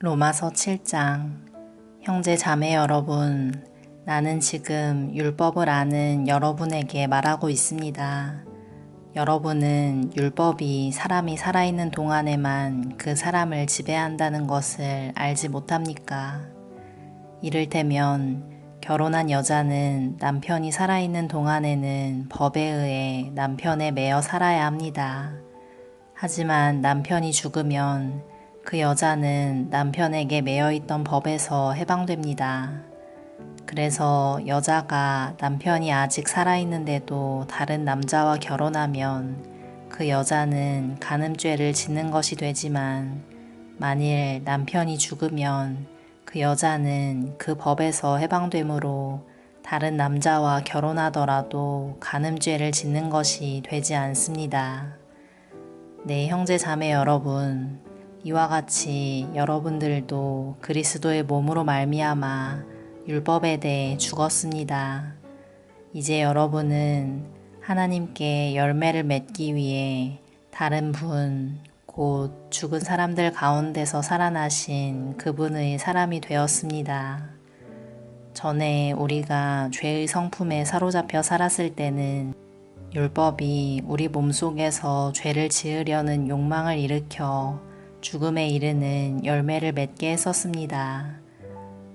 로마서 7장. 형제 자매 여러분, 나는 지금 율법을 아는 여러분에게 말하고 있습니다. 여러분은 율법이 사람이 살아있는 동안에만 그 사람을 지배한다는 것을 알지 못합니까? 이를테면 결혼한 여자는 남편이 살아있는 동안에는 법에 의해 남편에 매여 살아야 합니다. 하지만 남편이 죽으면 그 여자는 남편에게 매여있던 법에서 해방됩니다. 그래서 여자가 남편이 아직 살아있는데도 다른 남자와 결혼하면 그 여자는 간음죄를 짓는 것이 되지만, 만일 남편이 죽으면 그 여자는 그 법에서 해방되므로 다른 남자와 결혼하더라도 간음죄를 짓는 것이 되지 않습니다. 네, 형제 자매 여러분, 이와 같이 여러분들도 그리스도의 몸으로 말미암아 율법에 대해 죽었습니다. 이제 여러분은 하나님께 열매를 맺기 위해 다른 분, 곧 죽은 사람들 가운데서 살아나신 그분의 사람이 되었습니다. 전에 우리가 죄의 성품에 사로잡혀 살았을 때는 율법이 우리 몸속에서 죄를 지으려는 욕망을 일으켜 죽음에 이르는 열매를 맺게 했었습니다.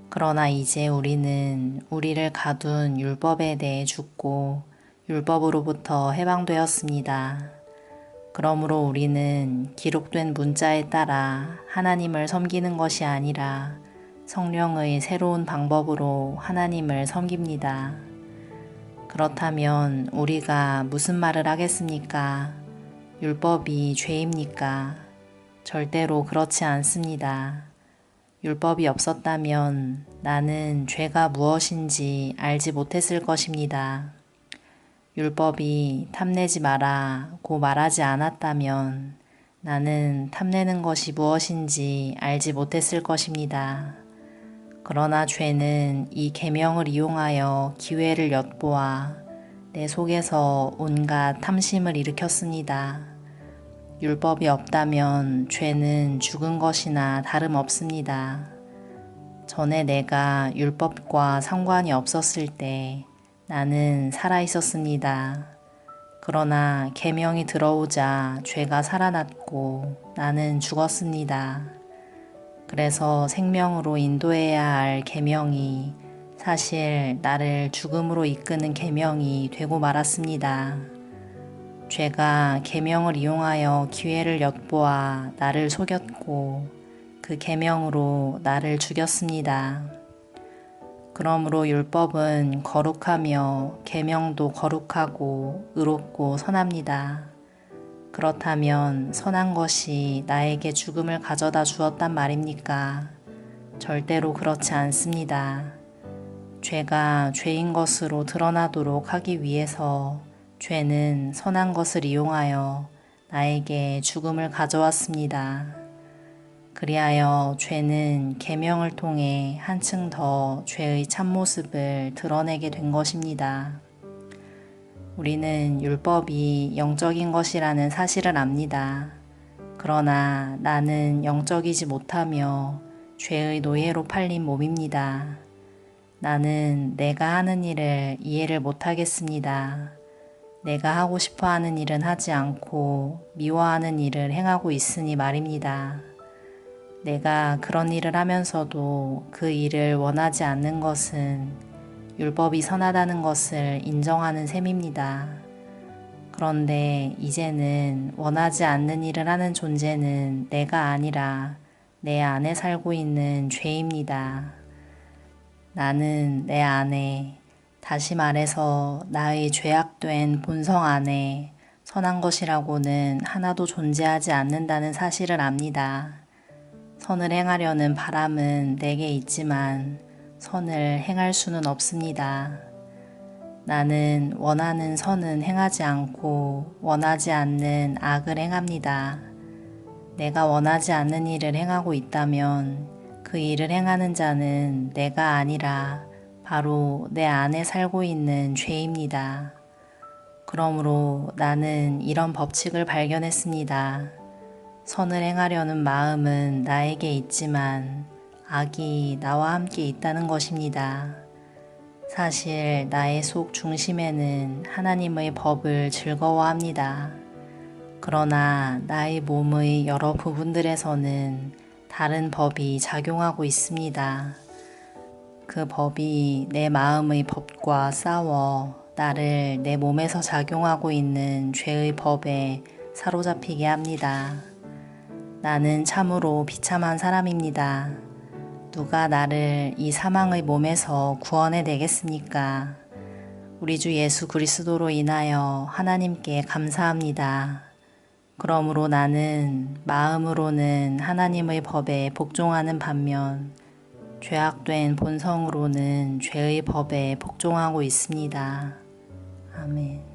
그러나 이제 우리는 우리를 가둔 율법에 대해 죽고 율법으로부터 해방되었습니다. 그러므로 우리는 기록된 문자에 따라 하나님을 섬기는 것이 아니라 성령의 새로운 방법으로 하나님을 섬깁니다. 그렇다면 우리가 무슨 말을 하겠습니까? 율법이 죄입니까? 절대로 그렇지 않습니다. 율법이 없었다면 나는 죄가 무엇인지 알지 못했을 것입니다. 율법이 탐내지 마라고 말하지 않았다면 나는 탐내는 것이 무엇인지 알지 못했을 것입니다. 그러나 죄는 이 계명을 이용하여 기회를 엿보아 내 속에서 온갖 탐심을 일으켰습니다. 율법이 없다면 죄는 죽은 것이나 다름없습니다. 전에 내가 율법과 상관이 없었을 때 나는 살아 있었습니다. 그러나 계명이 들어오자 죄가 살아났고 나는 죽었습니다. 그래서 생명으로 인도해야 할 계명이 사실 나를 죽음으로 이끄는 계명이 되고 말았습니다. 죄가 계명을 이용하여 기회를 엿보아 나를 속였고 그 계명으로 나를 죽였습니다. 그러므로 율법은 거룩하며 계명도 거룩하고 의롭고 선합니다. 그렇다면 선한 것이 나에게 죽음을 가져다 주었단 말입니까? 절대로 그렇지 않습니다. 죄가 죄인 것으로 드러나도록 하기 위해서 죄는 선한 것을 이용하여 나에게 죽음을 가져왔습니다. 그리하여 죄는 계명을 통해 한층 더 죄의 참모습을 드러내게 된 것입니다. 우리는 율법이 영적인 것이라는 사실을 압니다. 그러나 나는 영적이지 못하며 죄의 노예로 팔린 몸입니다. 나는 내가 하는 일을 이해를 못하겠습니다. 내가 하고 싶어 하는 일은 하지 않고 미워하는 일을 행하고 있으니 말입니다. 내가 그런 일을 하면서도 그 일을 원하지 않는 것은 율법이 선하다는 것을 인정하는 셈입니다. 그런데 이제는 원하지 않는 일을 하는 존재는 내가 아니라 내 안에 살고 있는 죄입니다. 나는 내 안에, 다시 말해서 나의 죄악된 본성 안에 선한 것이라고는 하나도 존재하지 않는다는 사실을 압니다. 선을 행하려는 바람은 내게 있지만 선을 행할 수는 없습니다. 나는 원하는 선은 행하지 않고 원하지 않는 악을 행합니다. 내가 원하지 않는 일을 행하고 있다면 그 일을 행하는 자는 내가 아니라 바로 내 안에 살고 있는 죄입니다. 그러므로 나는 이런 법칙을 발견했습니다. 선을 행하려는 마음은 나에게 있지만 악이 나와 함께 있다는 것입니다. 사실 나의 속 중심에는 하나님의 법을 즐거워합니다. 그러나 나의 몸의 여러 부분들에서는 다른 법이 작용하고 있습니다. 그 법이 내 마음의 법과 싸워 나를 내 몸에서 작용하고 있는 죄의 법에 사로잡히게 합니다. 나는 참으로 비참한 사람입니다. 누가 나를 이 사망의 몸에서 구원해 내겠습니까? 우리 주 예수 그리스도로 인하여 하나님께 감사합니다. 그러므로 나는 마음으로는 하나님의 법에 복종하는 반면 죄악된 본성으로는 죄의 법에 복종하고 있습니다. 아멘.